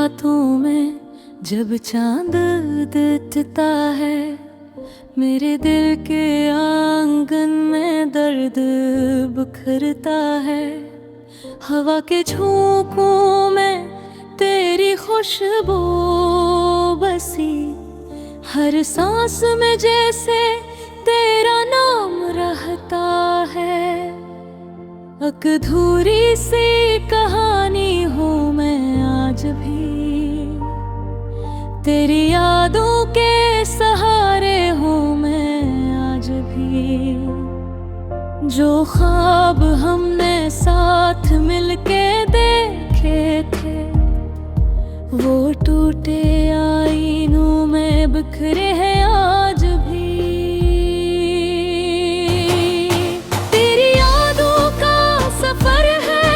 रातों में जब चांद दिखता है, मेरे दिल के आंगन में दर्द बिखरता है। हवा के झोंकों में तेरी खुशबू बसी, हर सांस में जैसे तेरा नाम रहता है। अधूरी सी कहानी हूँ मैं आज भी, तेरी यादों के सहारे हूँ मैं आज भी। जो ख्वाब हमने साथ मिलके देखे थे, वो टूटे आईनों में बिखरे हैं आज भी। तेरी यादों का सफर है,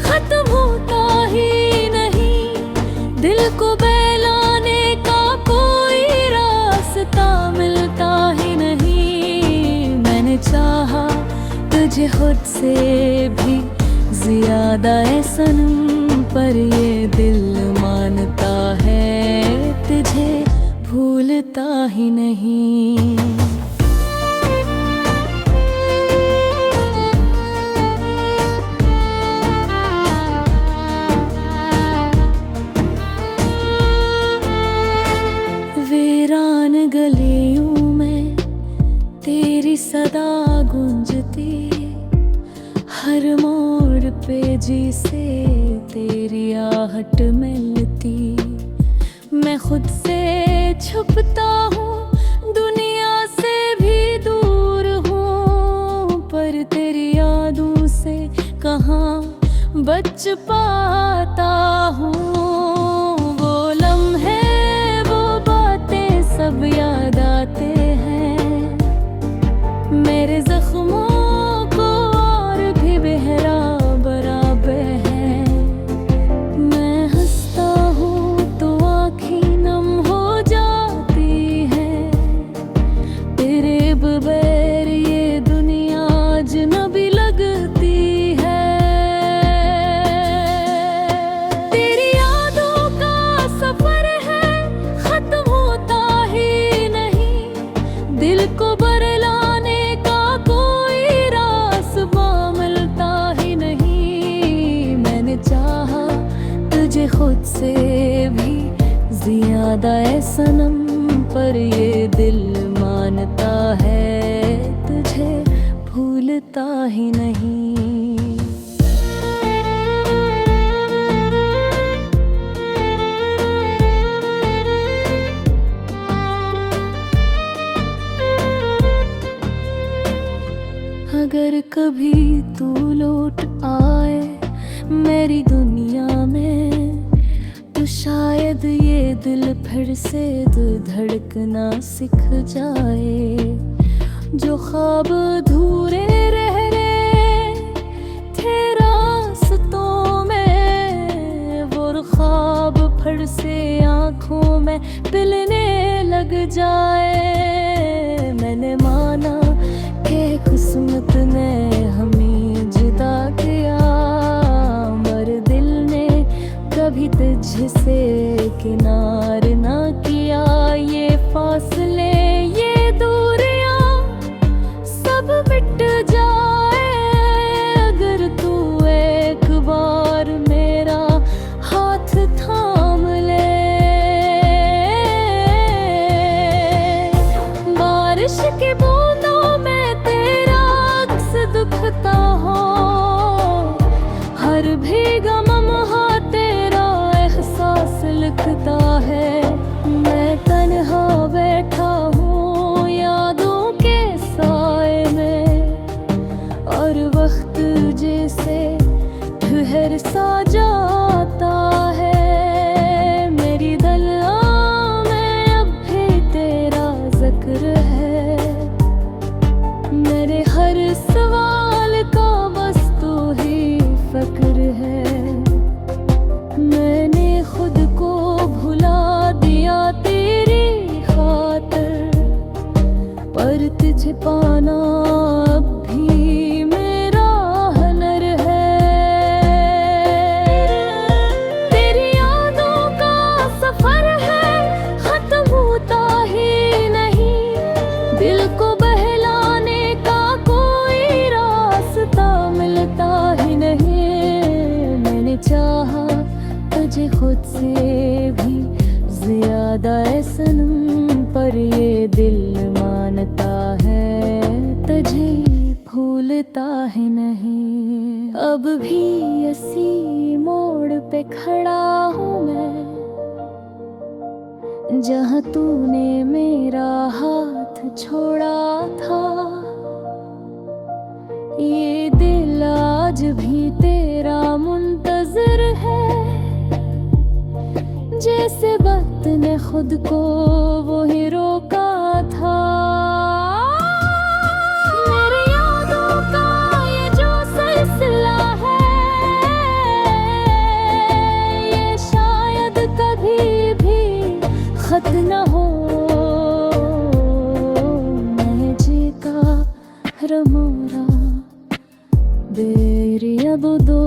खत्म होता ही नहीं। दिल को बहलाने का कोई रास्ता मिलता ही नहीं। मैंने चाहा तुझे खुद से भी ज्यादा है सनम, पर ये दिल मानता है तुझे भूलता ही नहीं। वीरान गलियों में तेरी सदा गूंजती, हर मोड़ पे जी से तेरी आहट मिलती। मैं खुद से छुपता हूँ, दुनिया से भी दूर हूँ, पर तेरी यादों से कहाँ बच पाता हूँ। वो लम्हे वो बातें सब याद आते हैं, मेरे जख्मों को बरलाने का कोई रास्ता मिलता ही नहीं। मैंने चाहा तुझे खुद से भी ज्यादा है सनम, पर ये दिल मानता है तुझे भूलता ही नहीं। अगर कभी तू लौट आए मेरी दुनिया में, तो शायद ये दिल फिर से धड़कना सीख जाए। जो ख्वाब अधूरे रह रहे थे रास्तों में, वो ख्वाब फिर से आँखों में पिलने लग जाए। मैंने माना कि किस्मत ने हमें जुदा किया, मगर दिल ने कभी तुझसे किनार ना किया। ये फासले ये दूरियां सब मिट जाए, अगर तू एक बार मेरा हाथ थाम ले। बारिश की बूंदों में दुखता हो, हर भीगा लम्हा तेरा एहसास लिखता है। खुद से भी ज्यादा है सनम, पर ये दिल मानता है तुझे भूलता है नहीं। अब भी इसी मोड़ पे खड़ा हूँ मैं, जहाँ तूने मेरा हाथ छोड़ा था। ये दिल आज भी तेरा मुंतज़िर है, जैसे वक्त ने खुद को वो ही रोका था। मेरी यादों का ये जो सिलसिला है, ये शायद कभी भी खत्म न हो। मैं जीता रमोरा बेरी अब दो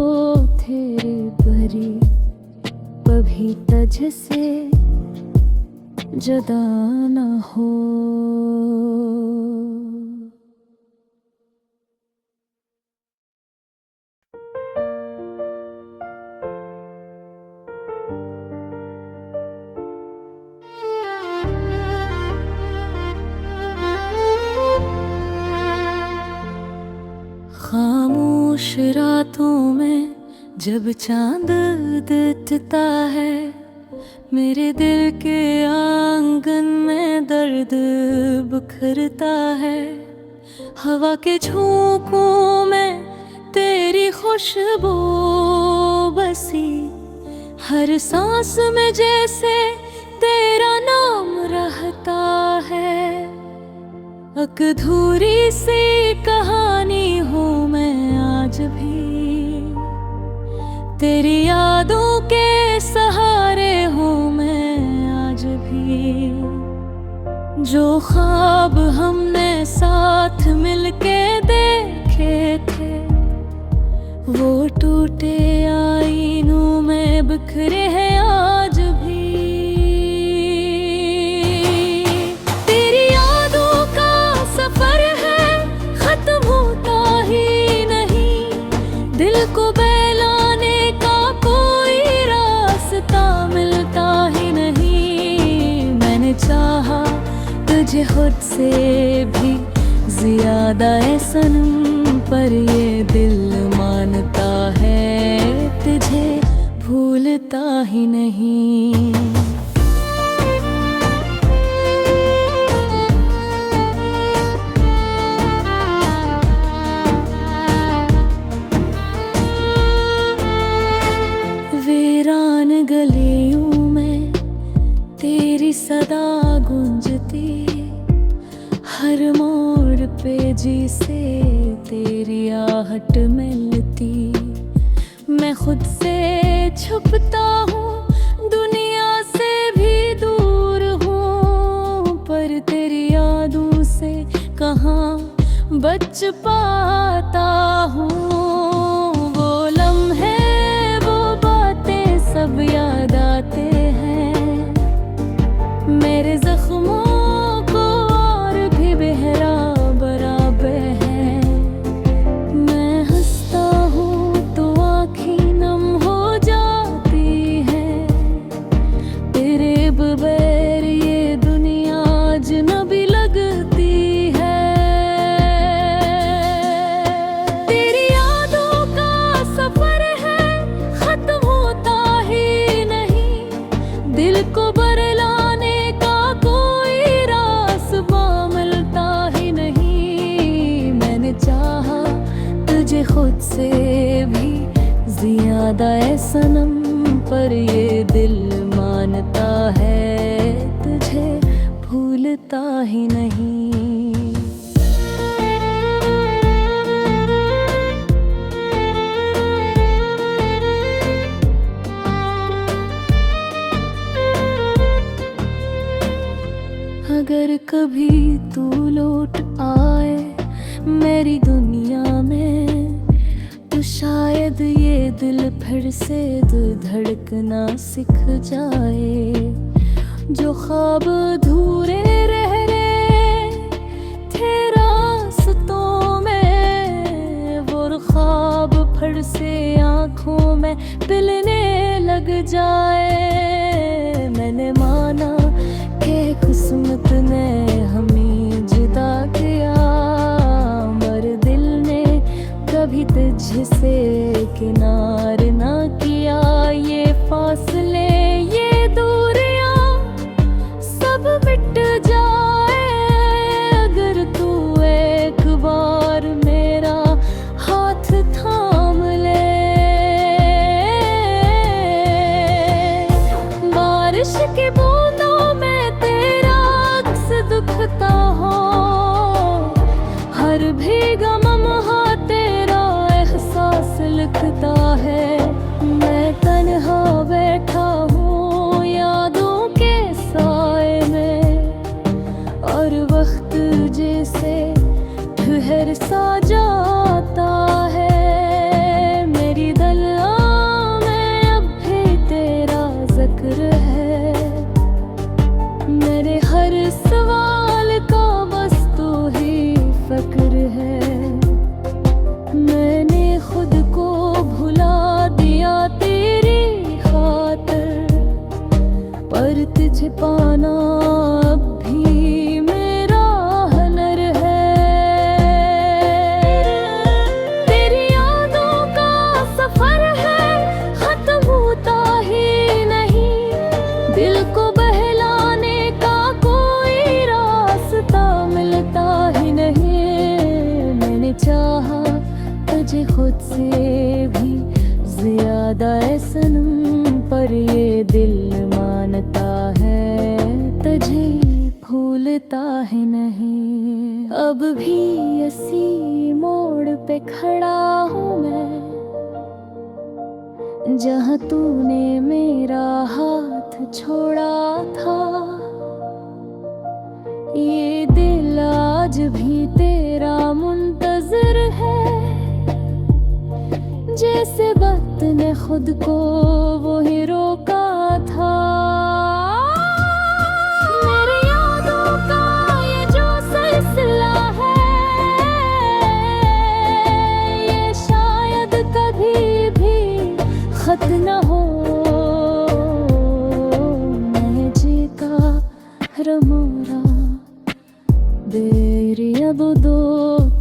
तेरे बरी, कभी तुझसे जुदा न हो। खामोश रातों में जब चांद दिखता है, मेरे दिल के आंगन में दर्द बिखरता है। हवा के झोंकों में तेरी खुशबू बसी, हर सांस में जैसे तेरा नाम रहता है। अधूरी सी कहानी हूँ मैं आज भी, तेरी यादों के सहारे हूँ मैं आज भी। जो ख्वाब हमने साथ मिलके देखे थे, वो टूटे आईनों में बिखरे हैं आज भी। तेरी यादों का सफर है, खत्म होता ही नहीं। दिल को बहलाने का कोई रास्ता मिलता ही नहीं। मैंने चाहा तुझे खुद से भी ज्यादा है सनम, पर ये दिल मानता है तुझे भूलता ही नहीं। वीरान गलियों में तेरी सदा गूंजती, हर मोड़ पे जी से तेरी आहट मिलती। मैं खुद से छुपता हूँ, दुनिया से भी दूर हूँ, पर तेरी यादों से कहाँ बच पाता हूँ। वो लम्हे वो बातें सब याद आते हैं, मेरे जख्मों को और भी गहरा बराबर है। मैं हंसता हूँ तो आँखें नम हो जाती है, तेरे बगैर ये दुनिया अजनबी लगती है। तेरी यादों का सफर है, खत्म होता ही नहीं। दिल को बरलाने का कोई रास्ता मिलता ही नहीं। मैंने चाहा तुझे खुद से भी ज्यादा है सनम, पर ये दिल मानता है तुझे भूलता ही नहीं। अगर कभी तू लौट आए मेरी दुनिया में, तो शायद ये दिल फिर से धड़कना सीख जाए। जो ख्वाब अधूरे रह रहे थे रास्तों में, वो ख्वाब फड़ से आंखों में पिलने लग जाए। मैंने माना कि किस्मत ने हमें जुदा किया, मगर दिल ने कभी तुझसे किनार ना किया। ये फासले, ये दूरियां सब मिट जाए अगर तू एक बार मेरा हाथ थाम ले। बारिश की बूंदों में तेरा अक्स दुखता हो, हर भीगा लम्हा तेरा एहसास लिखता है। मैं तन्हा बैठा हूँ यादों के साए में, और वक्त जैसे ठहर सा जाता है। मेरी दरिया में अब भी तेरा जिक्र है, मेरे हर सवाल का बस तू ही फक्र है। मैंने खुद को भुला दिया तेरी खातिर, पर तुझे पाना अब भी मेरा हुनर है। तेरी यादों का सफर है, खत्म होता ही नहीं। दिल को बहलाने का कोई रास्ता मिलता ही नहीं। मैंने चाहा तुझे खुद से भी ज्यादा है सनम, पर ये दिल मानता है तुझे भूलता है नहीं। अब भी इसी मोड़ पे खड़ा हूँ मैं, जहाँ तूने मेरा हाथ छोड़ा था। ये दिल आज भी तेरा मुंतज़िर है, जैसे वक्त ने खुद को वो ही रोका था। मेरी यादों का ये जो सिलसिला है, ये शायद कभी भी खत्म न हो। मैं जीता रमोरा बेरी अब दो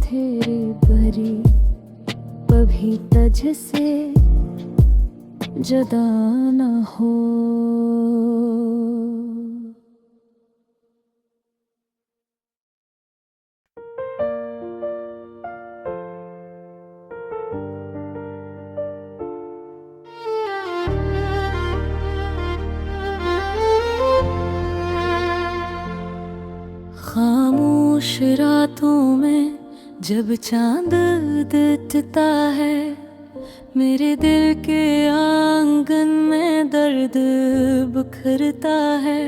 तेरी भरी, कभी तुझसे जुदा न हो। खामोश रातों में जब चांद दिखता है, मेरे दिल के आंगन में दर्द बिखरता है।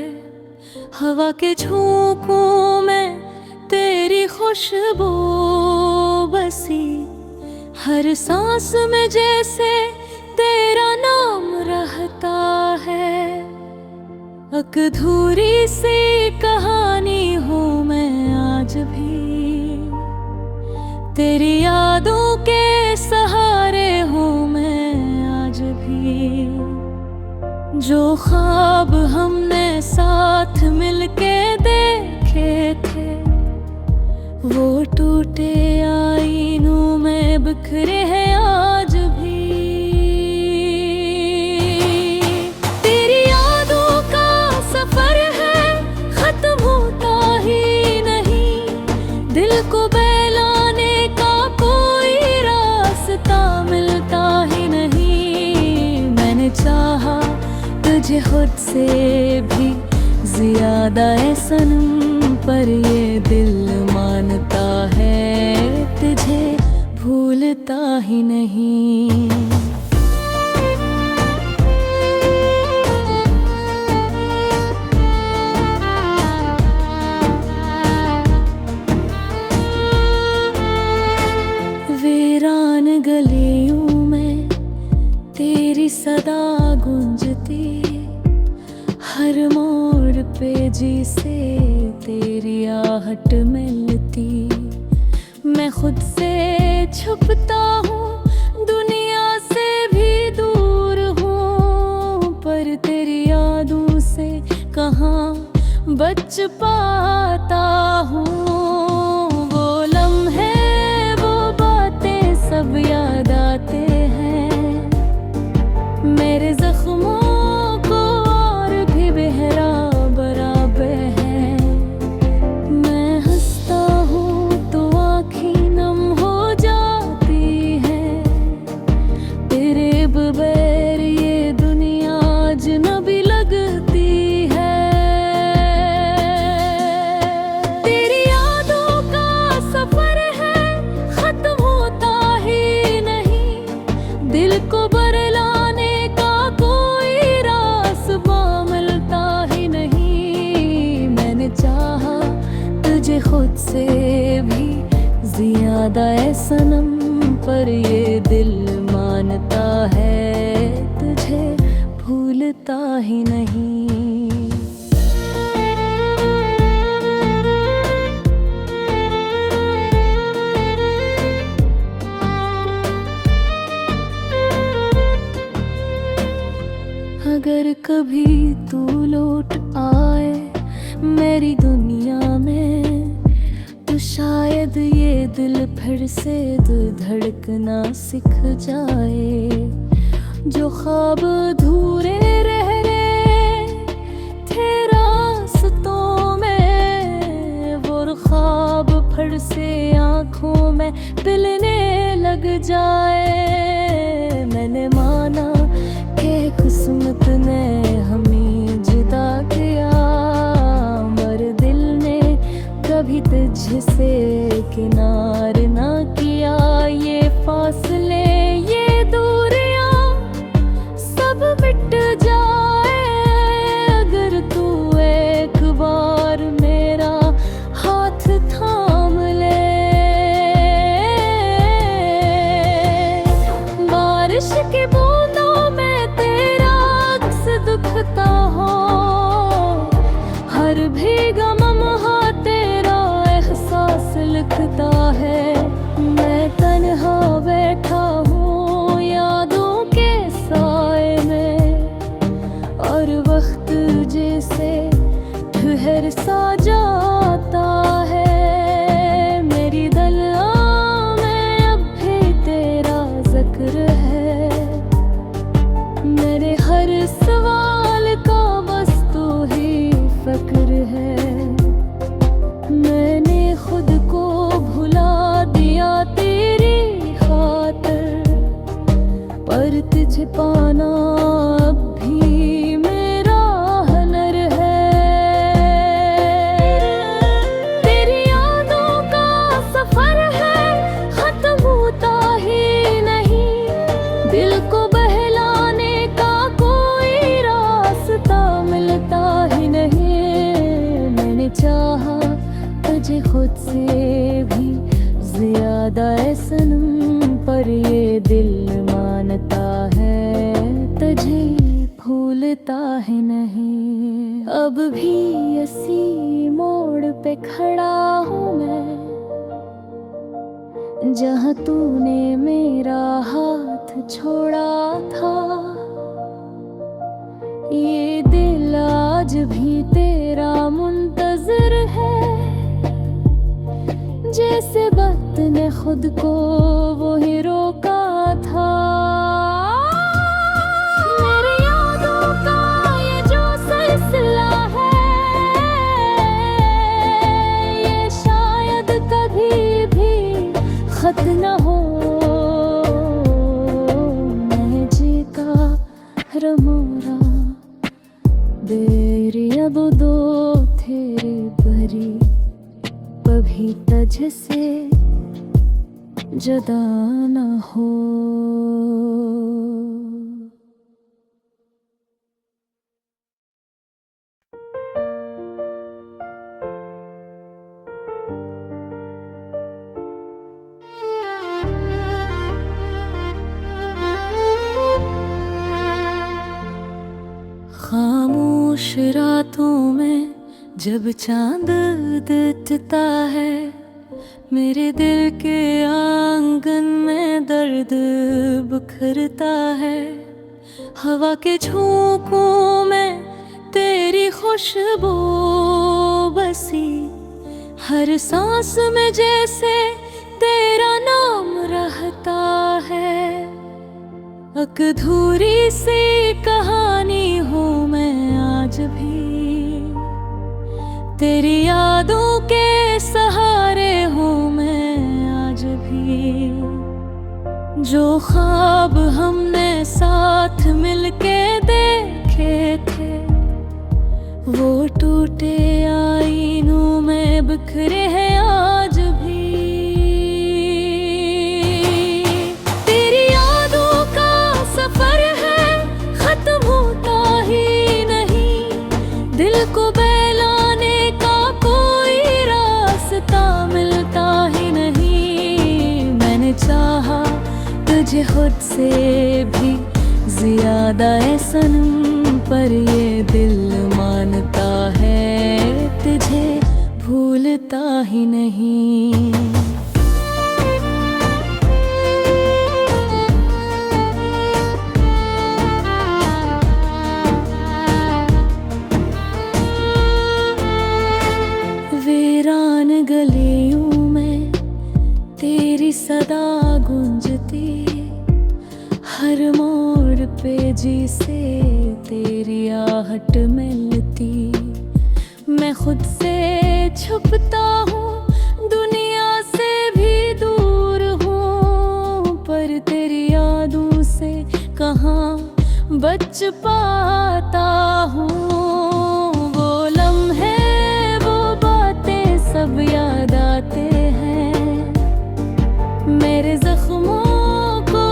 हवा के झोंकों में तेरी खुशबू बसी, हर सांस में जैसे तेरा नाम रहता है। अधूरी सी कहानी हूँ मैं आज भी, तेरी यादों के सहारे हूँ मैं आज भी। जो ख्वाब हमने साथ मिलके देखे थे, वो टूटे आईनों में बिखरे हैं आज भी। तेरी यादों का सफर है, खत्म होता ही नहीं। दिल को बहलाने का कोई रास्ता मिलता ही नहीं। मैंने चाहा तुझे खुद से भी ज्यादा है सनम, पर ये दिल मानता है तुझे भूलता ही नहीं। वीरान गलियों में तेरी सदा गूंजती, हर मोड़ पे जी से तेरी आहट मिलती। मैं खुद से छुपता हूँ दुनिया बच पाता हूँ। वो लम्हे, वो बातें सब याद आते हैं। मेरे जख्मों को और भी बेहरा बराबर है। मैं हंसता हूँ तो आँखें नम हो जाती है। तेरे बगैर ये दुनिया अजनबी लगती है। तेरी यादों का सफर है, खत्म होता ही नहीं। दिल को बरलाने का कोई रास्ता मिलता ही नहीं। मैंने चाहा तुझे खुद से भी ज्यादा है सनम, पर ये दिल मानता है तुझे भूलता ही नहीं। अगर कभी तू लौट आए मेरी दुनिया में, तो शायद ये दिल फिर से धड़कना सीख जाए। जो ख्वाब अधूरे रह गए थे रास्तों में, वो ख्वाब फिर से आँखों में पिलने लग जाए। मैंने माना कि किस्मत ने हमें जुदा किया, मगर दिल ने कभी तुझसे किनार ना किया। ये फासले, ये दूरियां सब मिट जाए, अगर तू एक बार मेरा हाथ थाम ले। बारिश की बूंदों में तेरा अक्स दिखता हो, हर भीगा लम्हा तेरा एहसास लिखता है। मैं तन्हा बैठा हूँ यादों के साए में, और वक्त जैसे ठहर सा जाता है। मेरी दरिया में अब भी तेरा जिक्र है। मेरे हर सवाल का बस तू ही फक्र है। मैंने खुद को भुला दिया तेरी खातिर, पर तुझे पाना अब भी मेरा हुनर है। तेरी यादों का सफर है, खत्म होता ही नहीं। दिल को बहलाने का कोई रास्ता मिलता ही नहीं। मैंने चाहा तुझे खुद से भी ज्यादा है सनम, पर ये दिल मानता है तुझे भूलता है नहीं। अब भी इसी मोड़ पे खड़ा हूँ मैं, जहाँ तूने मेरा हाथ छोड़ा था। ये दिल आज भी तेरा मुंतज़िर है, जैसे वक्त ने खुद को वही रोका था। मेरी यादों का ये जो सिलसिला है, ये शायद कभी भी खत्म न हो। मैं जीता रमोरा देरी अब दो तेरे भरी, कभी तुझसे जुदा न हो। खामोश रातों में जब चांद दिखता है, मेरे दिल के आंगन में दर्द बिखरता है। हवा के झोंकों में तेरी खुशबू बसी, हर सांस में जैसे तेरा नाम रहता है। अधूरी सी कहानी हूँ मैं आज भी, तेरी यादों के सहारे हूँ मैं आज भी। जो ख्वाब हमने साथ मिलके देखे थे, वो टूटे आईनों में बिखरे हैं आज भी। तेरी यादों का सफर है, खत्म होता ही नहीं। दिल को बहलाने का कोई रास्ता मिलता ही नहीं। मैंने चाहा तुझे खुद से भी ज्यादा है सनम, पर ये दिल मानता है तुझे भूलता ही नहीं। वीरान गलियों में तेरी सदा गूंजती, हर मोड़ पे जी से तेरी आहट मिलती। मैं खुद से छुपता हूँ, दुनिया से भी दूर हूँ, पर तेरी यादों से कहाँ बच पाता हूँ। वो लम्हे वो बातें सब याद आते हैं, मेरे जख्मों को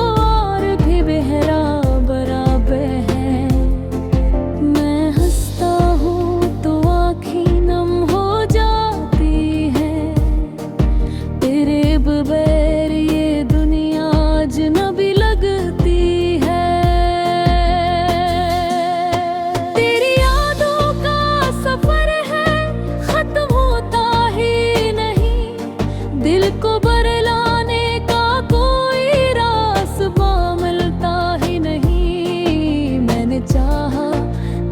बरलाने का कोई रास्ता मिलता ही नहीं। मैंने चाहा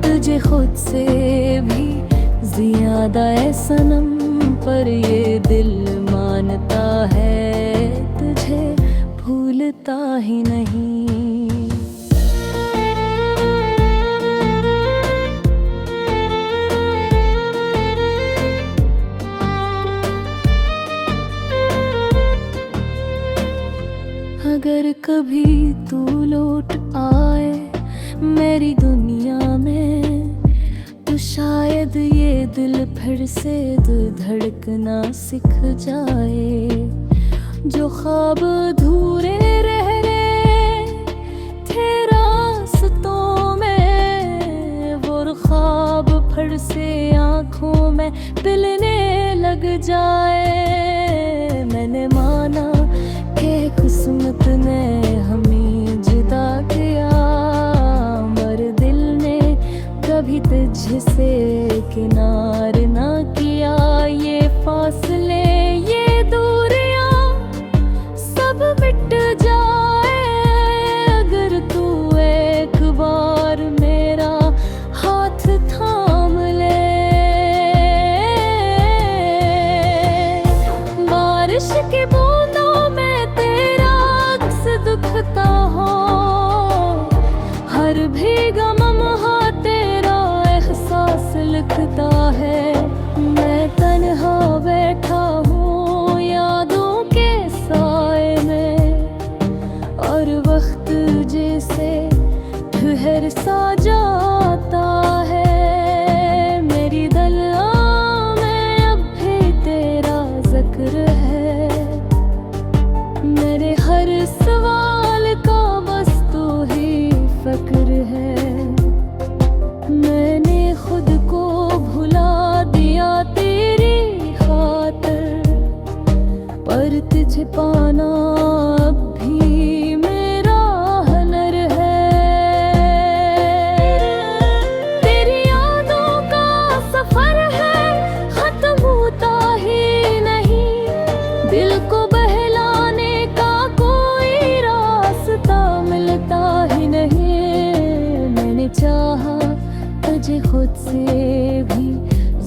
तुझे खुद से भी ज्यादा है सनम, पर ये दिल मानता है तुझे भूलता ही नहीं। अगर कभी तू लौट आए मेरी दुनिया में, तो शायद ये दिल फिर से धड़कना सीख जाए। जो ख्वाब अधूरे रह गए थे रास्तों में, वो ख्वाब फिर से आँखों में पिलने लग जाए। मैंने माना कि किस्मत ने हमें जुदा किया, मगर दिल ने कभी तुझसे किनार ना किया। ये फासले ये दूरियां सब मिट जाए, अगर तू एक बार मेरा हाथ थाम ले। बारिश की बूंदों में तेरा अक्स दिखता हो, हर भीगा लम्हा तेरा एहसास लिखता है। मैं तन्हा बैठा हूँ यादों के साए में, और वक्त जैसे ठहर सा जाता है। मेरी गलियों में अब भी तेरा जिक्र है, मेरे हर सवाल का बस तू ही फक्र है। मैंने खुद को भुला दिया तेरी खातिर, पर तुझे पाना अब भी मेरा हुनर है। तेरी यादों का सफर है, खत्म होता ही नहीं। दिल को बहलाने का कोई रास्ता मिलता ही नहीं। मैंने चाहा तुझे खुद से भी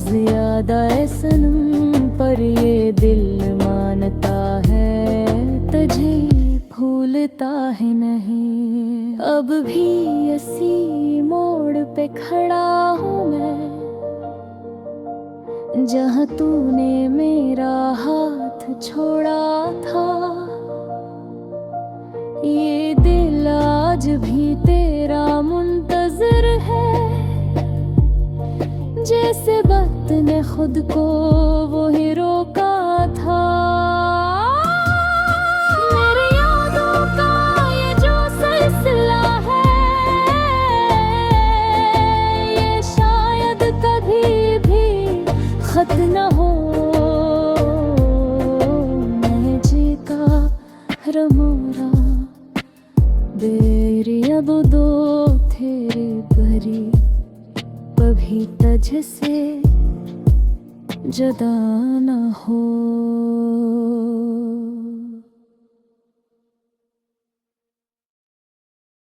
ज्यादा है सनम पर ये दिल मानता है तुझे भूलता है नहीं। अब भी इसी मोड़ पे खड़ा हूँ मैं जहाँ तूने मेरा हाथ छोड़ा था। ये दिल आज भी तेरा मुंतज़िर है, जैसे वक्त ने खुद को वो ही रोका था। मेरी यादों का ये जो सिलसिला है, ये शायद कभी भी खत्म न हो। मैं जीता रमोरा बेरी अब दो तेरे बरी, कभी तुझसे जुदा न हो।